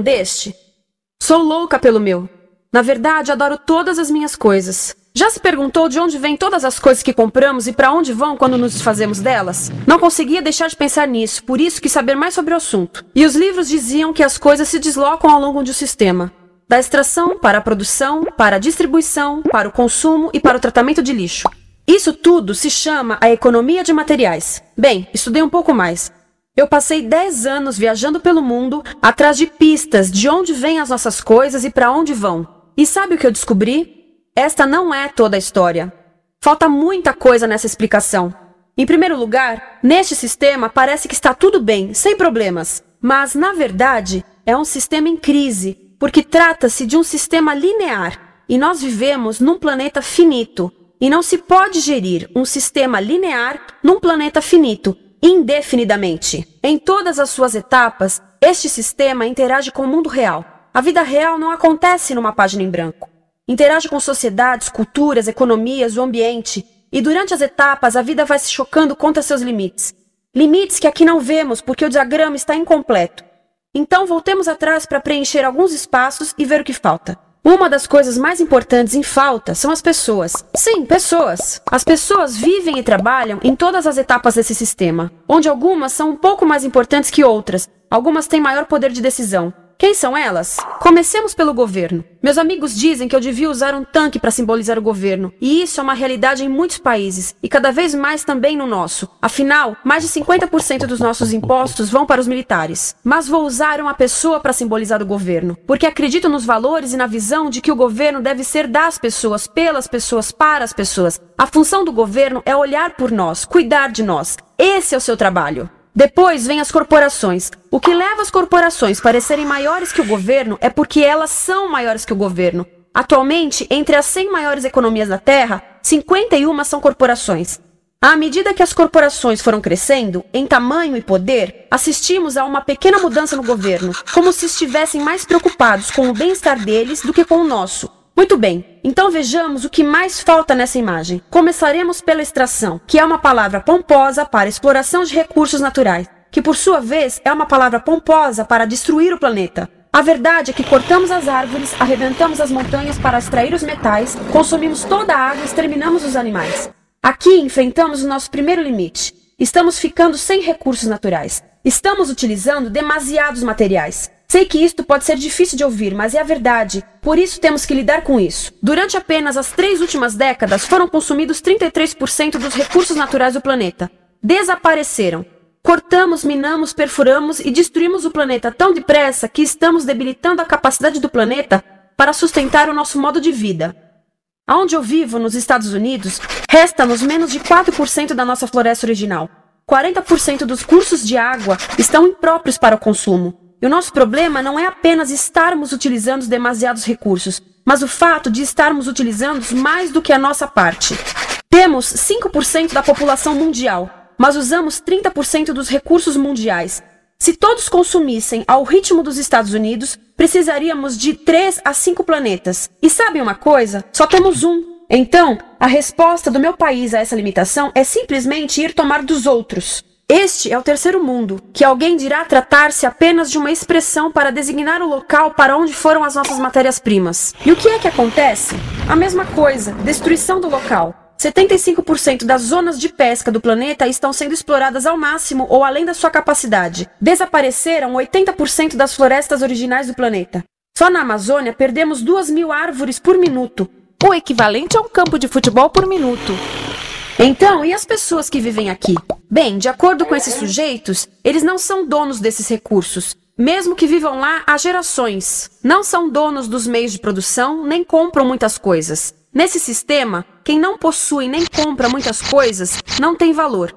deste? Sou louca pelo meu. Na verdade, adoro todas as minhas coisas. Já se perguntou de onde vêm todas as coisas que compramos e para onde vão quando nos desfazemos delas? Não conseguia deixar de pensar nisso, por isso quis saber mais sobre o assunto. E os livros diziam que as coisas se deslocam ao longo de um sistema. Da extração para a produção, para a distribuição, para o consumo e para o tratamento de lixo. Isso tudo se chama a economia de materiais. Bem, estudei um pouco mais. Eu passei 10 anos viajando pelo mundo, atrás de pistas de onde vêm as nossas coisas e para onde vão. E sabe o que eu descobri? Esta não é toda a história. Falta muita coisa nessa explicação. Em primeiro lugar, neste sistema parece que está tudo bem, sem problemas. Mas, na verdade, é um sistema em crise, porque trata-se de um sistema linear. E nós vivemos num planeta finito. E não se pode gerir um sistema linear num planeta finito, indefinidamente. Em todas as suas etapas, este sistema interage com o mundo real. A vida real não acontece numa página em branco. Interage com sociedades, culturas, economias, o ambiente. E durante as etapas, a vida vai se chocando contra seus limites. Limites que aqui não vemos porque o diagrama está incompleto. Então, voltemos atrás para preencher alguns espaços e ver o que falta. Uma das coisas mais importantes em falta são as pessoas. Sim, pessoas. As pessoas vivem e trabalham em todas as etapas desse sistema, onde algumas são um pouco mais importantes que outras. Algumas têm maior poder de decisão. Quem são elas? Comecemos pelo governo. Meus amigos dizem que eu devia usar um tanque para simbolizar o governo, e isso é uma realidade em muitos países, e cada vez mais também no nosso. Afinal, mais de 50% dos nossos impostos vão para os militares. Mas vou usar uma pessoa para simbolizar o governo, porque acredito nos valores e na visão de que o governo deve ser das pessoas, pelas pessoas, para as pessoas. A função do governo é olhar por nós, cuidar de nós. Esse é o seu trabalho. Depois vem as corporações. O que leva as corporações a parecerem maiores que o governo é porque elas são maiores que o governo. Atualmente, entre as 100 maiores economias da Terra, 51 são corporações. À medida que as corporações foram crescendo, em tamanho e poder, assistimos a uma pequena mudança no governo, como se estivessem mais preocupados com o bem-estar deles do que com o nosso. Muito bem, então vejamos o que mais falta nessa imagem. Começaremos pela extração, que é uma palavra pomposa para exploração de recursos naturais, que por sua vez é uma palavra pomposa para destruir o planeta. A verdade é que cortamos as árvores, arrebentamos as montanhas para extrair os metais, consumimos toda a água e exterminamos os animais. Aqui enfrentamos o nosso primeiro limite. Estamos ficando sem recursos naturais. Estamos utilizando demasiados materiais. Sei que isto pode ser difícil de ouvir, mas é a verdade. Por isso temos que lidar com isso. Durante apenas as 3 últimas décadas, foram consumidos 33% dos recursos naturais do planeta. Desapareceram. Cortamos, minamos, perfuramos e destruímos o planeta tão depressa que estamos debilitando a capacidade do planeta para sustentar o nosso modo de vida. Aonde eu vivo, nos Estados Unidos, resta-nos menos de 4% da nossa floresta original. 40% dos cursos de água estão impróprios para o consumo. E o nosso problema não é apenas estarmos utilizando demasiados recursos, mas o fato de estarmos utilizando mais do que a nossa parte. Temos 5% da população mundial, mas usamos 30% dos recursos mundiais. Se todos consumissem ao ritmo dos Estados Unidos, precisaríamos de 3 a 5 planetas. E sabem uma coisa? Só temos um. Então, a resposta do meu país a essa limitação é simplesmente ir tomar dos outros. Este é o terceiro mundo, que alguém dirá tratar-se apenas de uma expressão para designar o local para onde foram as nossas matérias-primas. E o que é que acontece? A mesma coisa, destruição do local. 75% das zonas de pesca do planeta estão sendo exploradas ao máximo ou além da sua capacidade. Desapareceram 80% das florestas originais do planeta. Só na Amazônia perdemos 2.000 árvores por minuto, o equivalente a um campo de futebol por minuto. Então, e as pessoas que vivem aqui? Bem, de acordo com esses sujeitos, eles não são donos desses recursos, mesmo que vivam lá há gerações. Não são donos dos meios de produção, nem compram muitas coisas. Nesse sistema, quem não possui nem compra muitas coisas não tem valor.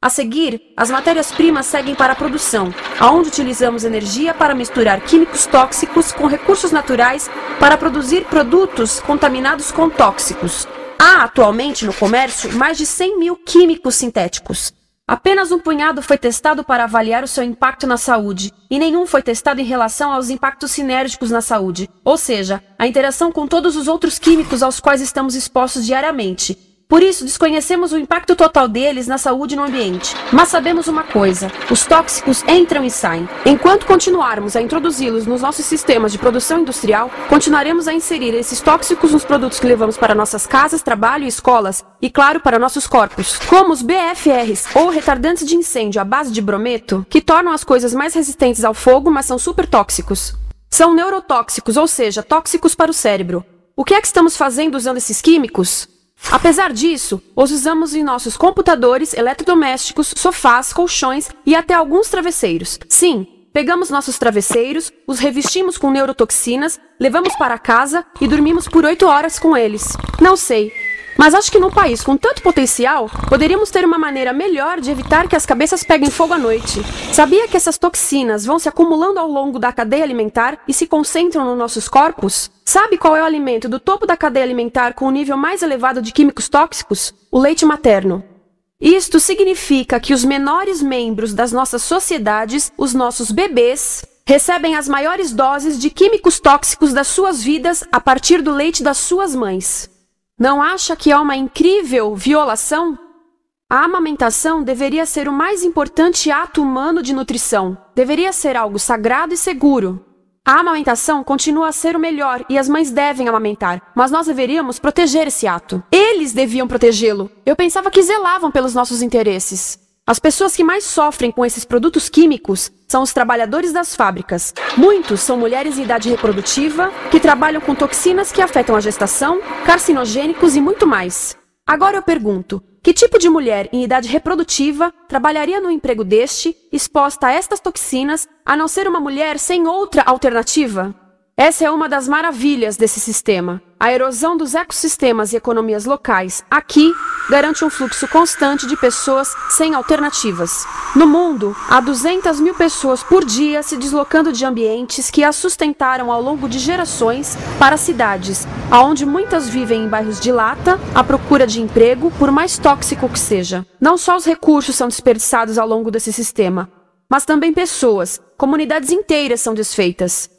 A seguir, as matérias-primas seguem para a produção, onde utilizamos energia para misturar químicos tóxicos com recursos naturais para produzir produtos contaminados com tóxicos. Há atualmente no comércio mais de 100.000 químicos sintéticos. Apenas um punhado foi testado para avaliar o seu impacto na saúde, e nenhum foi testado em relação aos impactos sinérgicos na saúde, ou seja, a interação com todos os outros químicos aos quais estamos expostos diariamente. Por isso, desconhecemos o impacto total deles na saúde e no ambiente. Mas sabemos uma coisa: os tóxicos entram e saem. Enquanto continuarmos a introduzi-los nos nossos sistemas de produção industrial, continuaremos a inserir esses tóxicos nos produtos que levamos para nossas casas, trabalho e escolas, e claro, para nossos corpos. Como os BFRs, ou retardantes de incêndio à base de brometo, que tornam as coisas mais resistentes ao fogo, mas são super tóxicos. São neurotóxicos, ou seja, tóxicos para o cérebro. O que é que estamos fazendo usando esses químicos? Apesar disso, os usamos em nossos computadores, eletrodomésticos, sofás, colchões e até alguns travesseiros. Sim, pegamos nossos travesseiros, os revestimos com neurotoxinas, levamos para casa e dormimos por 8 horas com eles. Não sei, mas acho que num país com tanto potencial, poderíamos ter uma maneira melhor de evitar que as cabeças peguem fogo à noite. Sabia que essas toxinas vão se acumulando ao longo da cadeia alimentar e se concentram nos nossos corpos? Sabe qual é o alimento do topo da cadeia alimentar com o nível mais elevado de químicos tóxicos? O leite materno. Isto significa que os menores membros das nossas sociedades, os nossos bebês, recebem as maiores doses de químicos tóxicos das suas vidas a partir do leite das suas mães. Não acha que é uma incrível violação? A amamentação deveria ser o mais importante ato humano de nutrição. Deveria ser algo sagrado e seguro. A amamentação continua a ser o melhor e as mães devem amamentar, mas nós deveríamos proteger esse ato. Eles deviam protegê-lo. Eu pensava que zelavam pelos nossos interesses. As pessoas que mais sofrem com esses produtos químicos são os trabalhadores das fábricas. Muitos são mulheres em idade reprodutiva, que trabalham com toxinas que afetam a gestação, carcinogênicos e muito mais. Agora eu pergunto, que tipo de mulher em idade reprodutiva trabalharia num emprego deste, exposta a estas toxinas, a não ser uma mulher sem outra alternativa? Essa é uma das maravilhas desse sistema. A erosão dos ecossistemas e economias locais aqui garante um fluxo constante de pessoas sem alternativas. No mundo, há 200 mil pessoas por dia se deslocando de ambientes que as sustentaram ao longo de gerações para cidades, onde muitas vivem em bairros de lata, à procura de emprego, por mais tóxico que seja. Não só os recursos são desperdiçados ao longo desse sistema, mas também pessoas, comunidades inteiras são desfeitas.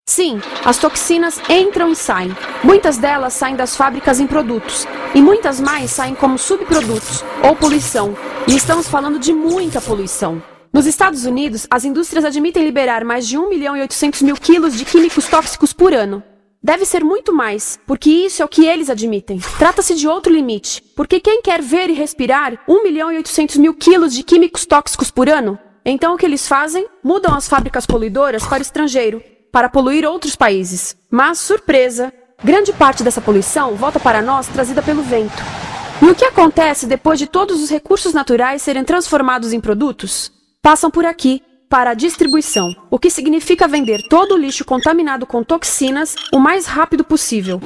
Sim, as toxinas entram e saem. Muitas delas saem das fábricas em produtos, e muitas mais saem como subprodutos, ou poluição. E estamos falando de muita poluição. Nos Estados Unidos, as indústrias admitem liberar mais de 1.800.000 quilos de químicos tóxicos por ano. Deve ser muito mais, porque isso é o que eles admitem. Trata-se de outro limite, porque quem quer ver e respirar 1.800.000 quilos de químicos tóxicos por ano? Então o que eles fazem? Mudam as fábricas poluidoras para o estrangeiro, para poluir outros países. Mas, surpresa, grande parte dessa poluição volta para nós trazida pelo vento. E o que acontece depois de todos os recursos naturais serem transformados em produtos? Passam por aqui, para a distribuição, o que significa vender todo o lixo contaminado com toxinas o mais rápido possível.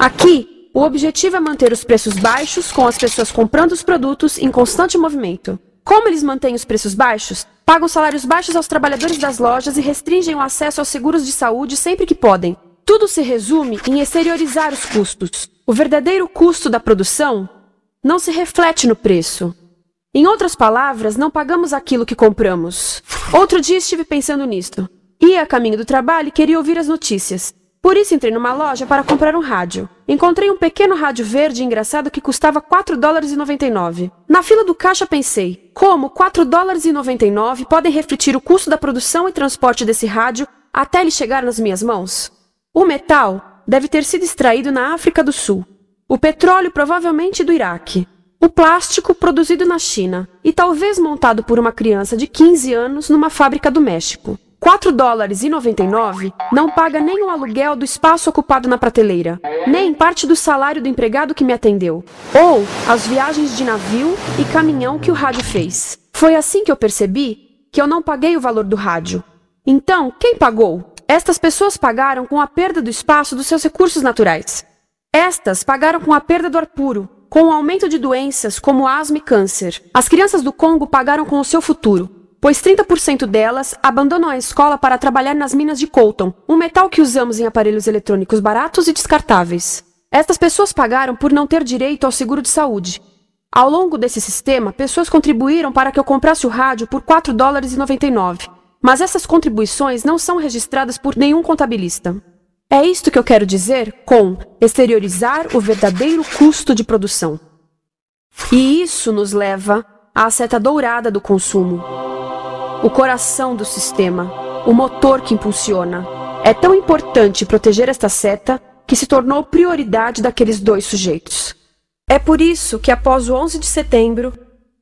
Aqui, o objetivo é manter os preços baixos, com as pessoas comprando os produtos em constante movimento. Como eles mantêm os preços baixos? Pagam salários baixos aos trabalhadores das lojas e restringem o acesso aos seguros de saúde sempre que podem. Tudo se resume em exteriorizar os custos. O verdadeiro custo da produção não se reflete no preço. Em outras palavras, não pagamos aquilo que compramos. Outro dia estive pensando nisto. Ia a caminho do trabalho e queria ouvir as notícias. Por isso entrei numa loja para comprar um rádio. Encontrei um pequeno rádio verde engraçado que custava $4,99. Na fila do caixa pensei, como $4,99 podem refletir o custo da produção e transporte desse rádio até ele chegar nas minhas mãos? O metal deve ter sido extraído na África do Sul. O petróleo provavelmente do Iraque. O plástico produzido na China e talvez montado por uma criança de 15 anos numa fábrica do México. $4,99 não paga nem o aluguel do espaço ocupado na prateleira, nem parte do salário do empregado que me atendeu, ou as viagens de navio e caminhão que o rádio fez. Foi assim que eu percebi que eu não paguei o valor do rádio. Então, quem pagou? Estas pessoas pagaram com a perda do espaço dos seus recursos naturais. Estas pagaram com a perda do ar puro, com o aumento de doenças como asma e câncer. As crianças do Congo pagaram com o seu futuro, pois 30% delas abandonam a escola para trabalhar nas minas de coltan, um metal que usamos em aparelhos eletrônicos baratos e descartáveis. Estas pessoas pagaram por não ter direito ao seguro de saúde. Ao longo desse sistema, pessoas contribuíram para que eu comprasse o rádio por $4,99. Mas essas contribuições não são registradas por nenhum contabilista. É isto que eu quero dizer com exteriorizar o verdadeiro custo de produção. E isso nos leva à seta dourada do consumo. O coração do sistema, o motor que impulsiona. É tão importante proteger esta seta que se tornou prioridade daqueles dois sujeitos. É por isso que após o 11 de setembro,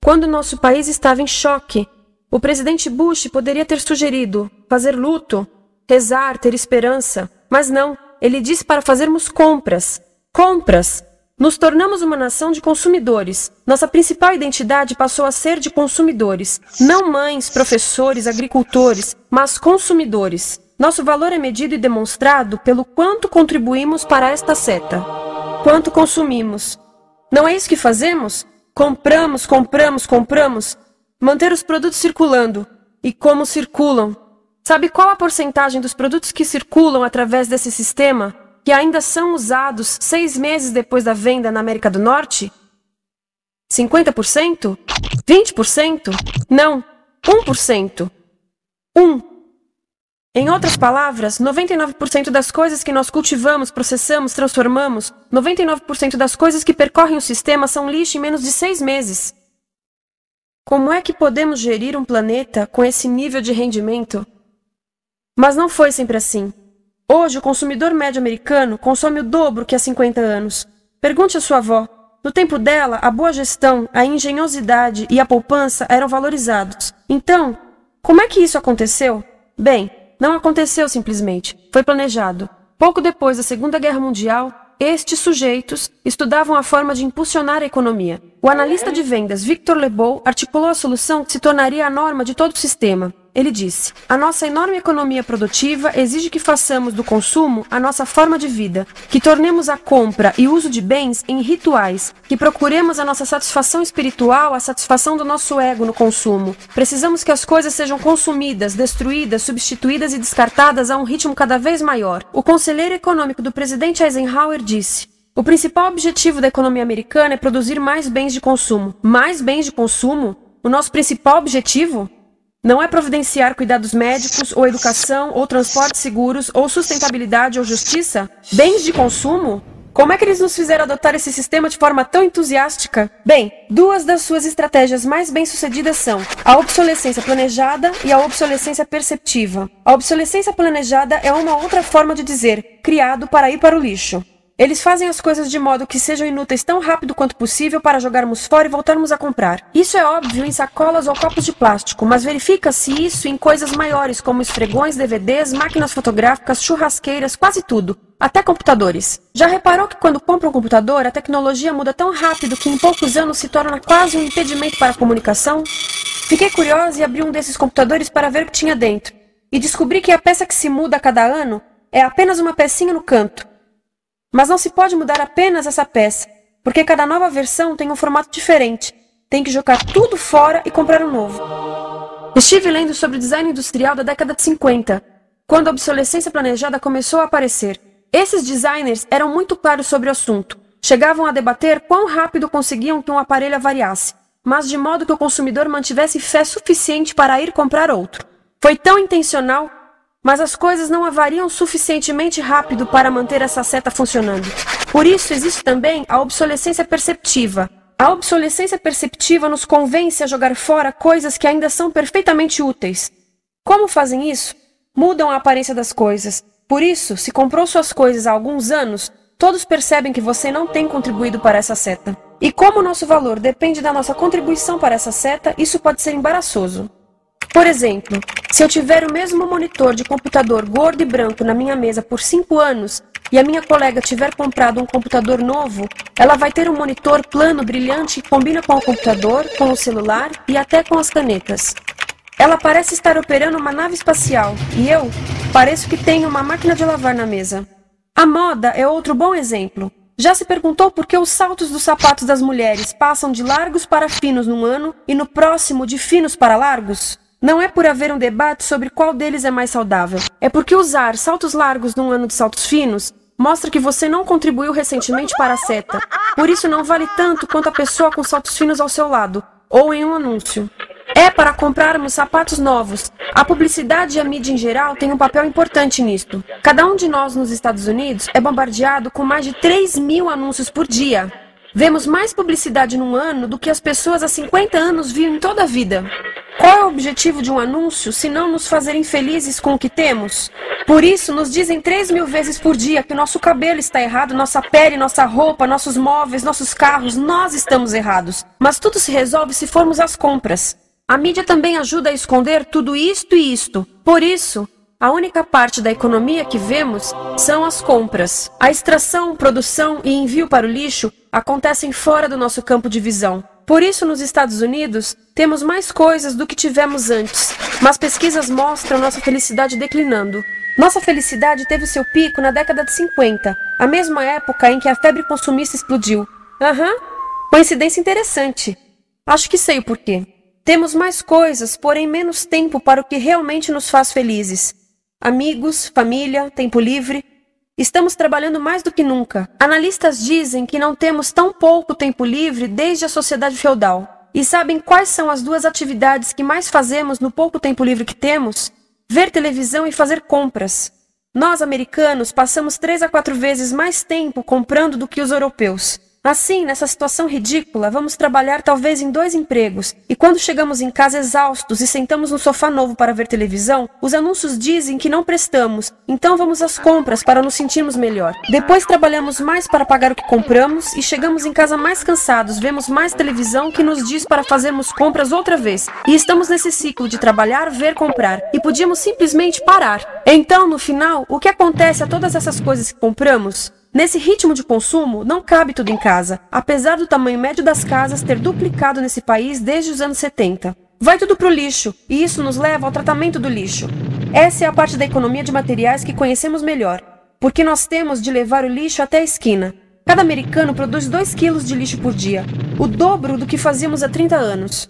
quando nosso país estava em choque, o presidente Bush poderia ter sugerido fazer luto, rezar, ter esperança, mas não, ele disse para fazermos compras. Compras! Nos tornamos uma nação de consumidores. Nossa principal identidade passou a ser de consumidores. Não mães, professores, agricultores, mas consumidores. Nosso valor é medido e demonstrado pelo quanto contribuímos para esta seta. Quanto consumimos. Não é isso que fazemos? Compramos, compramos, compramos. Manter os produtos circulando. E como circulam? Sabe qual a porcentagem dos produtos que circulam através desse sistema que ainda são usados 6 meses depois da venda na América do Norte? 50%? 20%? Não, 1%. 1. Em outras palavras, 99% das coisas que nós cultivamos, processamos, transformamos, 99% das coisas que percorrem o sistema são lixo em menos de 6 meses. Como é que podemos gerir um planeta com esse nível de rendimento? Mas não foi sempre assim. Hoje, o consumidor médio americano consome o dobro que há 50 anos. Pergunte à sua avó. No tempo dela, a boa gestão, a engenhosidade e a poupança eram valorizados. Então, como é que isso aconteceu? Bem, não aconteceu simplesmente. Foi planejado. Pouco depois da Segunda Guerra Mundial, estes sujeitos estudavam a forma de impulsionar a economia. O analista de vendas Victor Lebow articulou a solução que se tornaria a norma de todo o sistema. Ele disse: a nossa enorme economia produtiva exige que façamos do consumo a nossa forma de vida, que tornemos a compra e uso de bens em rituais, que procuremos a nossa satisfação espiritual, a satisfação do nosso ego no consumo. Precisamos que as coisas sejam consumidas, destruídas, substituídas e descartadas a um ritmo cada vez maior. O conselheiro econômico do presidente Eisenhower disse: o principal objetivo da economia americana é produzir mais bens de consumo. Mais bens de consumo? O nosso principal objetivo? Não é providenciar cuidados médicos, ou educação, ou transportes seguros, ou sustentabilidade, ou justiça? Bens de consumo? Como é que eles nos fizeram adotar esse sistema de forma tão entusiástica? Bem, 2 das suas estratégias mais bem-sucedidas são a obsolescência planejada e a obsolescência perceptiva. A obsolescência planejada é uma outra forma de dizer criado para ir para o lixo. Eles fazem as coisas de modo que sejam inúteis tão rápido quanto possível para jogarmos fora e voltarmos a comprar. Isso é óbvio em sacolas ou copos de plástico, mas verifica-se isso em coisas maiores como esfregões, DVDs, máquinas fotográficas, churrasqueiras, quase tudo. Até computadores. Já reparou que quando compra um computador, a tecnologia muda tão rápido que em poucos anos se torna quase um impedimento para a comunicação? Fiquei curiosa e abri um desses computadores para ver o que tinha dentro. E descobri que a peça que se muda a cada ano é apenas uma pecinha no canto. Mas não se pode mudar apenas essa peça, porque cada nova versão tem um formato diferente. Tem que jogar tudo fora e comprar um novo. Estive lendo sobre o design industrial da década de 50, quando a obsolescência planejada começou a aparecer. Esses designers eram muito claros sobre o assunto. Chegavam a debater quão rápido conseguiam que um aparelho avariasse, mas de modo que o consumidor mantivesse fé suficiente para ir comprar outro. Foi tão intencional, mas as coisas não avariam suficientemente rápido para manter essa seta funcionando. Por isso existe também a obsolescência perceptiva. A obsolescência perceptiva nos convence a jogar fora coisas que ainda são perfeitamente úteis. Como fazem isso? Mudam a aparência das coisas. Por isso, se comprou suas coisas há alguns anos, todos percebem que você não tem contribuído para essa seta. E como o nosso valor depende da nossa contribuição para essa seta, isso pode ser embaraçoso. Por exemplo, se eu tiver o mesmo monitor de computador gordo e branco na minha mesa por 5 anos e a minha colega tiver comprado um computador novo, ela vai ter um monitor plano, brilhante que combina com o computador, com o celular e até com as canetas. Ela parece estar operando uma nave espacial e eu pareço que tenho uma máquina de lavar na mesa. A moda é outro bom exemplo. Já se perguntou por que os saltos dos sapatos das mulheres passam de largos para finos num ano e no próximo de finos para largos? Não é por haver um debate sobre qual deles é mais saudável. É porque usar saltos largos num ano de saltos finos mostra que você não contribuiu recentemente para a seta. Por isso não vale tanto quanto a pessoa com saltos finos ao seu lado, ou em um anúncio. É para comprarmos sapatos novos. A publicidade e a mídia em geral têm um papel importante nisto. Cada um de nós nos Estados Unidos é bombardeado com mais de 3.000 anúncios por dia. Vemos mais publicidade num ano do que as pessoas há 50 anos viam em toda a vida. Qual é o objetivo de um anúncio, se não nos fazerem felizes com o que temos? Por isso, nos dizem 3.000 vezes por dia que nosso cabelo está errado, nossa pele, nossa roupa, nossos móveis, nossos carros, nós estamos errados. Mas tudo se resolve se formos às compras. A mídia também ajuda a esconder tudo isto e isto. Por isso, a única parte da economia que vemos são as compras. A extração, produção e envio para o lixo acontecem fora do nosso campo de visão. Por isso, nos Estados Unidos, temos mais coisas do que tivemos antes. Mas pesquisas mostram nossa felicidade declinando. Nossa felicidade teve seu pico na década de 50, a mesma época em que a febre consumista explodiu. Coincidência interessante. Acho que sei o porquê. Temos mais coisas, porém menos tempo para o que realmente nos faz felizes. Amigos, família, tempo livre. Estamos trabalhando mais do que nunca. Analistas dizem que não temos tão pouco tempo livre desde a sociedade feudal. E sabem quais são as duas atividades que mais fazemos no pouco tempo livre que temos? Ver televisão e fazer compras. Nós, americanos, passamos 3 a 4 vezes mais tempo comprando do que os europeus. Assim, nessa situação ridícula, vamos trabalhar talvez em 2 empregos, e quando chegamos em casa exaustos e sentamos no sofá novo para ver televisão, os anúncios dizem que não prestamos, então vamos às compras para nos sentirmos melhor. Depois trabalhamos mais para pagar o que compramos e chegamos em casa mais cansados, vemos mais televisão que nos diz para fazermos compras outra vez. E estamos nesse ciclo de trabalhar, ver, comprar, e podíamos simplesmente parar. Então, no final, o que acontece a todas essas coisas que compramos? Nesse ritmo de consumo, não cabe tudo em casa, apesar do tamanho médio das casas ter duplicado nesse país desde os anos 70. Vai tudo pro lixo, e isso nos leva ao tratamento do lixo. Essa é a parte da economia de materiais que conhecemos melhor, porque nós temos de levar o lixo até a esquina. Cada americano produz 2 quilos de lixo por dia, o dobro do que fazíamos há 30 anos.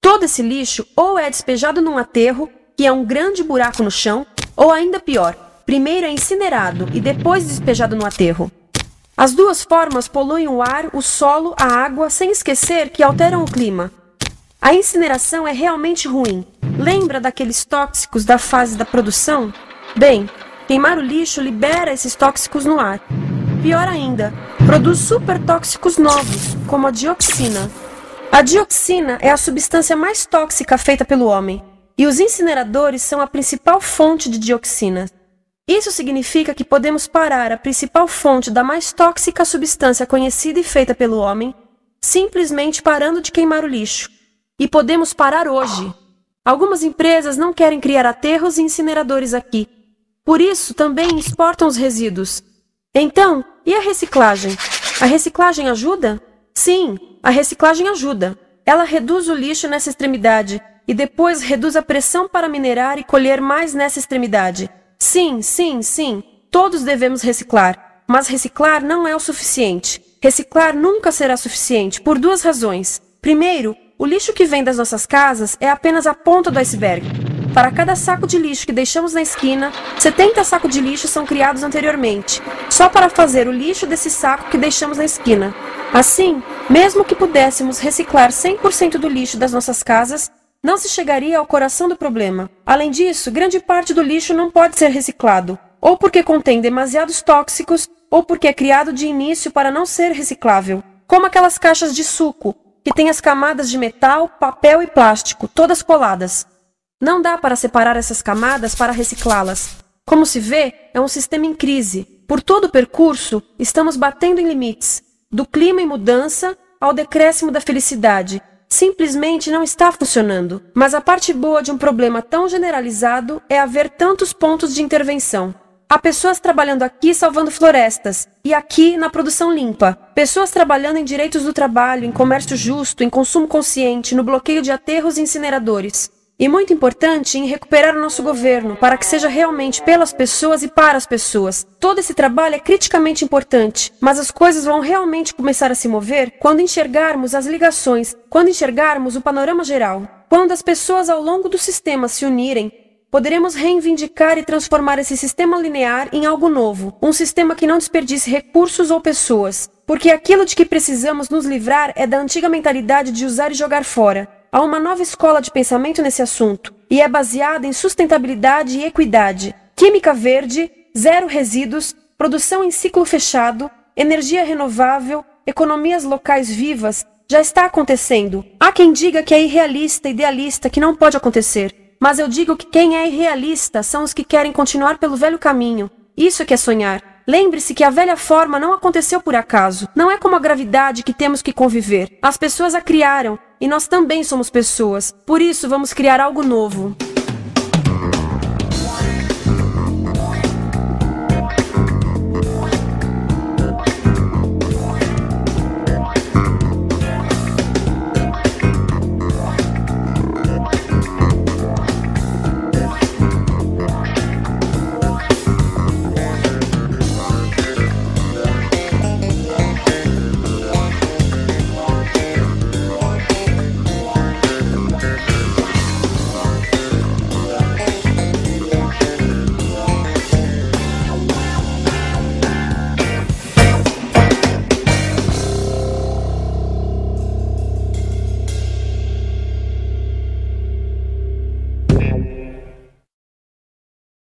Todo esse lixo ou é despejado num aterro, que é um grande buraco no chão, ou ainda pior, primeiro é incinerado e depois despejado no aterro. As duas formas poluem o ar, o solo, a água, sem esquecer que alteram o clima. A incineração é realmente ruim. Lembra daqueles tóxicos da fase da produção? Bem, queimar o lixo libera esses tóxicos no ar. Pior ainda, produz supertóxicos novos, como a dioxina. A dioxina é a substância mais tóxica feita pelo homem, e os incineradores são a principal fonte de dioxina. Isso significa que podemos parar a principal fonte da mais tóxica substância conhecida e feita pelo homem, simplesmente parando de queimar o lixo. E podemos parar hoje. Algumas empresas não querem criar aterros e incineradores aqui. Por isso, também exportam os resíduos. Então, e a reciclagem? A reciclagem ajuda? Sim, a reciclagem ajuda. Ela reduz o lixo nessa extremidade e depois reduz a pressão para minerar e colher mais nessa extremidade. Sim, sim, sim, todos devemos reciclar, mas reciclar não é o suficiente. Reciclar nunca será suficiente, por 2 razões. Primeiro, o lixo que vem das nossas casas é apenas a ponta do iceberg. Para cada saco de lixo que deixamos na esquina, 70 sacos de lixo são criados anteriormente, só para fazer o lixo desse saco que deixamos na esquina. Assim, mesmo que pudéssemos reciclar 100% do lixo das nossas casas, não se chegaria ao coração do problema. Além disso, grande parte do lixo não pode ser reciclado, ou porque contém demasiados tóxicos, ou porque é criado de início para não ser reciclável, como aquelas caixas de suco, que têm as camadas de metal, papel e plástico, todas coladas. Não dá para separar essas camadas para reciclá-las. Como se vê, é um sistema em crise. Por todo o percurso, estamos batendo em limites, do clima em mudança ao decréscimo da felicidade. Simplesmente não está funcionando. Mas a parte boa de um problema tão generalizado é haver tantos pontos de intervenção. Há pessoas trabalhando aqui salvando florestas, e aqui na produção limpa. Pessoas trabalhando em direitos do trabalho, em comércio justo, em consumo consciente, no bloqueio de aterros e incineradores. E muito importante em recuperar o nosso governo, para que seja realmente pelas pessoas e para as pessoas. Todo esse trabalho é criticamente importante, mas as coisas vão realmente começar a se mover quando enxergarmos as ligações, quando enxergarmos o panorama geral. Quando as pessoas ao longo do sistema se unirem, poderemos reivindicar e transformar esse sistema linear em algo novo, um sistema que não desperdice recursos ou pessoas, porque aquilo de que precisamos nos livrar é da antiga mentalidade de usar e jogar fora. Há uma nova escola de pensamento nesse assunto, e é baseada em sustentabilidade e equidade, química verde, zero resíduos, produção em ciclo fechado, energia renovável, economias locais vivas, já está acontecendo. Há quem diga que é irrealista, idealista, que não pode acontecer. Mas eu digo que quem é irrealista são os que querem continuar pelo velho caminho. Isso é que é sonhar. Lembre-se que a velha forma não aconteceu por acaso. Não é como a gravidade que temos que conviver. As pessoas a criaram, e nós também somos pessoas. Por isso vamos criar algo novo.